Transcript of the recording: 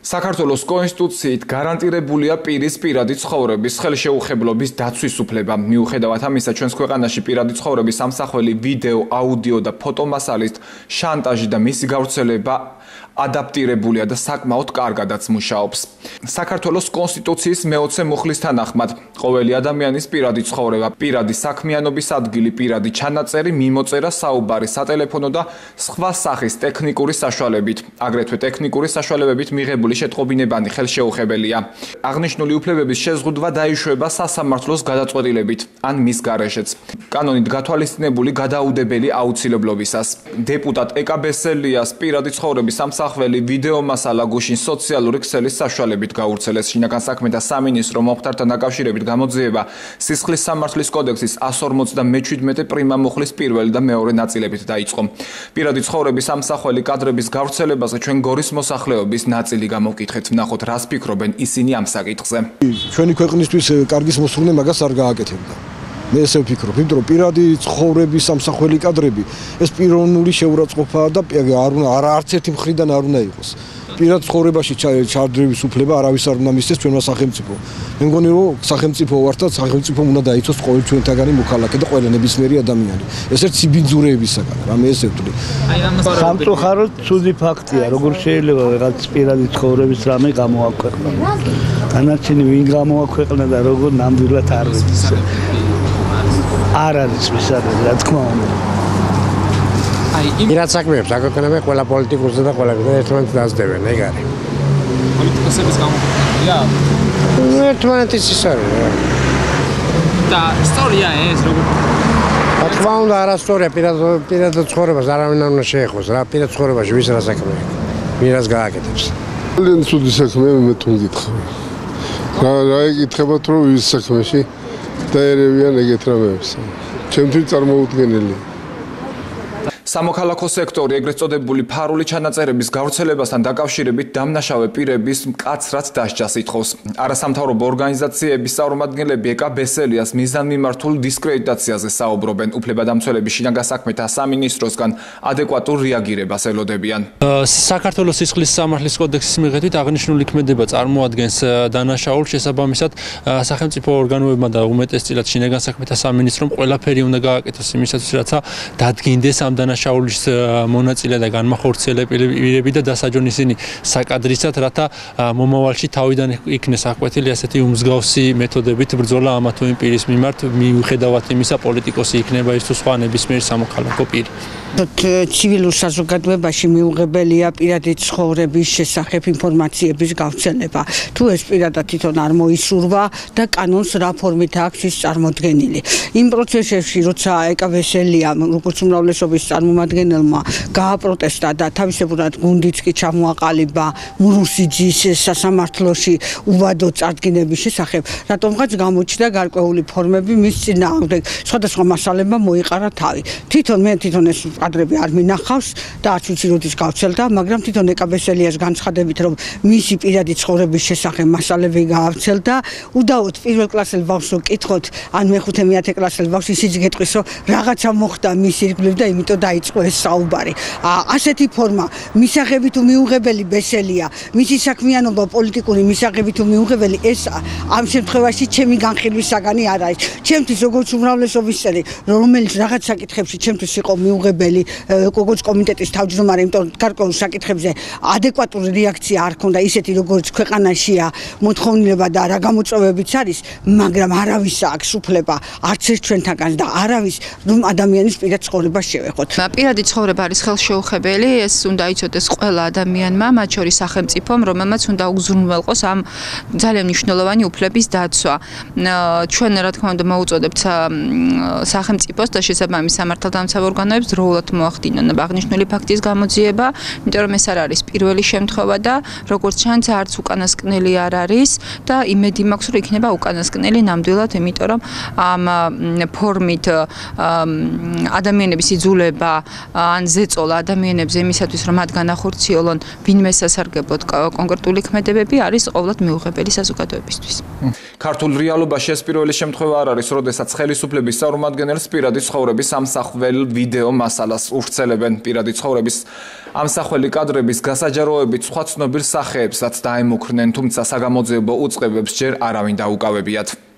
საქართველოს კონსტიტუციით გარანტირებულია პირის პირადი ცხოვრების ხელშეუხებლობის დაცვის უფლება. მიუხედავად ამისა, ჩვენს ქვეყანაში პირადი ცხოვრების ამსახველი ვიდეო, აუდიო და ფოტომასალის შანტაჟი და მისი გავრცელება ადაპტირებულია და საკმაოდ კარგადაც მუშაობს. საქართველოს კონსტიტუციის მე-20 მუხლის თანახმად, ყოველი ადამიანის პირადი ცხოვრება, პირადი საქმიანობის ადგილი, პირადი ჩანაწერი, მიმოწერა, საუბარი, სატელეფონო და სხვა სახის ტექნიკური საშუალებით, აგრეთვე ტექნიკური საშუალებებით მიღებული შეტყობინებანი ხელშეუხებელია. აღნიშნული უფლებების შეზღუდვა დაიშვება სასამართლოს გადაწყვეტილებით ან მის გარეშეც. კანონით გათვალისწინებული გადაუდებელი აუცილებლობისას. დეპუტატ ეკა ბესელიას პირადი ცხოვრების ამსახველი ვიდეო მასალა გუშინ სოციალური ქსელის საშუალებით გავრცელეს. შინაგან საქმეთა სამინისტრო მომხდართან დაკავშირებით გამოძიება სისხლის სამართლის კოდექსის 157 პრიმა მუხლის პირველი და მეორე ნაწილებით დაიწყო. პირადი ცხოვრების ამსახველი კადრების გავრცელებაზე ჩვენ გორის მოსახლეობის ნაწილი გამოვკითხეთ. ვნახოთ, რას ფიქრობენ ისინი ამ საკითხზე. ჩვენი ქვეყნისთვის კარგის მოსურნე მაგას არ გააკეთებდა. მე ესე ვფიქრობ, იმიტომ რომ პირადი ცხოვრების ამსახველი კადრები ეს პიროვნული შეურაცხყოფაა და არც ერთი მხრიდან არ უნდა იყოს. პირად ცხოვრებაში ჩადრევის უფლება არავის არ უნდა მისცეს ჩვენმა სახელმწიფო. მე მგონი რომ სახელმწიფო ვართ და სახელმწიფომ უნდა დაიცოს ყოველ ჩვენთაგანი მოქალაქე და ყველა ნებისმიერი ადამიანი. ეს ერთ ციბინძურეებისაგან, რამე ესე ვთვლი. სამწუხაროდ ცუდი ფაქტია, როგორ შეიძლება რაღაც პირადი ცხოვრების რამე გამოაქვეყნა. დანარჩენი ვინ გამოაქვეყნა და როგორ ნამდვილად არ ვიცი. არ არის მისაღები, რა თქმა უნდა. პირად საქმეებს აქვეყნებენ ყველა პოლიტიკოსზე და ყველა ერთმანეთს დაძდებენ, ეგ არის. პოლიტიკოსების გამოქვეყნებია? ერთმანეთის ის არის. და ისტორია ეს როგორ? რა თქმა უნდა, არასწორია პირად ცხოვრებას არავინ არ უნდა შეეხოს რა, პირად ცხოვრებაში ვის რა საქმე აქვს. ვინაც გააკეთებს. ძალიან ცუდი საქმეა მე თვითონ გითხრა. რა ეკითხებათ რომ ვის საქმეში დაერევიან ეგეთ რამეებს. ჩემთვის წარმოუდგენელია. სამოქალაქო სექტორი, ეგრეთ წოდებული ფარული ჩანაწერების გავრცელებასთან დაკავშირებით დამნაშავე პირების მკაცრად დასჯას ითხოვს. არასამთავრობო ორგანიზაციების წარმომადგენლები ეკა ბესელიას მიზანმიმართულ დისკრედიტაციაზე საუბრობენ. უფლებადამცველების შინაგან საქმეთა სამინისტროსგან ადეკვატურ რეაგირებას ელოდებიან. საქართველოს სისხლის სამართლის კოდექსის მიხედვით აღნიშნული ქმედება წარმოადგენს დანაშაულს, შესაბამისად სახელმწიფო ორგანოებმა და უმეტესწილად შინაგან საქმეთა სამინისტრომ ყველაფერი უნდა გააკეთოს იმისათვის, რათა დადგინდეს ამ დანაშაულის მონაწილე და განმახორციელებელი და დასაჯონ ისინი საკადრისად, რათა მომავალში თავიდან იქნეს აკვეთილი ასეთი უმსგავსი მეთოდებით ბრძოლა ამა თუ იმ პირის მიმართ, მიუხედავად იმისა, პოლიტიკოსი იქნება ის თუ სხვა ნებისმიერი სამოქალაქო პირი. ცივილურ საზოგადოებაში მიუღებელია პირადი ცხოვრების შესახებ ინფორმაციების გავრცელება. თუ ეს პირადად თვითონ არ მოისურვა და კანონს რა ფორმით აქვს ის წარმოდგენილი. იმ პროცესებში, როცა ეკა ბესელიამ როგორც უმრავლესობის წარმომადგენელმა გააპროტესტა და თავისებურად გუნდიც კი ჩამოაყალიბა მურუსიძის სასამართლოში უვადო წარდგინების შესახებ, რატომღაც გამოჩნდა გარკვეული ფორმები მის წინააღმდეგ. სხვადასხვა მასალებმა მოიყარა თავი. თვითონ ეს კადრები არ მინახავს და არც ვიცი როდის გავრცელდა, მაგრამ თვითონ ეკა ბესელიას განცხადებით, რომ მისი პირადი ცხოვრების შესახებ მასალები გაავრცელდა, უდაოდ პირველ კლასელ ბავშვს ვკითხოთ, ან მე-5-10 კლასელ ბავშვს ისიც გეტყვის, რომ რაღაცა მოხდა მის ირგვლივ და იმიტომ დაიწყო ეს საუბარი. ასეთი ფორმა მისაღები თუ მიუღებელი ბესელია, მისი საქმიანობა პოლიტიკური მისაღები თუ მიუღებელი, ეს ამ შემთხვევაში ჩემი განხილვის საგანი არ არის. ჩემთვის როგორც უმრავლესობის წევრი, რომელიც რაღაც საკითხებში ჩემთვის იყო მიუღებელი როგორც კომიტეტის თავმჯდომარე, იმიტომ გარკვეულ საკითხებზე ადეკვატური რეაქცია არ ქონდა, ისეთი როგორც ქვეყანაშია მოთხოვნილება და რა გამოწვევებიც არის, მაგრამ არავის აქვს უფლება არც ერთ ჩვენთაგან და არავის რომ ადამიანის პირად ცხოვრება შევეხოთ. პირადი ცხოვრება არის ხელშეუხებელი, ეს უნდა იცოდეს ყველა ადამიანმა, მათ შორის სახელმწიფომ, რომელმაც უნდა უზრუნველყოს ამ ძალიან მნიშვნელოვანი უფლების დაცვა. ჩვენ რა თქმა უნდა მოუწოდებთ სახელმწიფოს და შესაბამის სამართალდამცავ ორგანოებს დროულად მოახდინონ აღნიშნული ფაქტის გამოძიება, იმიტომ რომ ეს არ არის პირველი შემთხვევა და როგორც ჩანს არც უკანასკნელი არ არის და იმედი მაქვს რომ იქნება უკანასკნელი ნამდვილად, იმიტომ რომ ამ ფორმით ადამიანების იძულება ან ზეწოლა ადამიანებზე იმისათვის, რომ მათ განახორციელონ ვინმე სასარგებლოდ კონკრეტული ქმედებები, არის ყოველდღიურად მიუღებელი საზოგადოებისთვის. ქართულ რეალობაში ეს პირველი შემთხვევა არ არის, როდესაც ხელისუფლების წარმომადგენელს პირადი ცხოვრების ამსახველ ვიდეო მასალას უვრცელებენ. პირადი ცხოვრების ამსახველი კადრების გასაჯაროებით სხვა ცნობილ სახეებსაც დაემუქრნენ, თუმცა საგამოძიებო უწყებებს ჯერ არავინ დაუკავებიათ.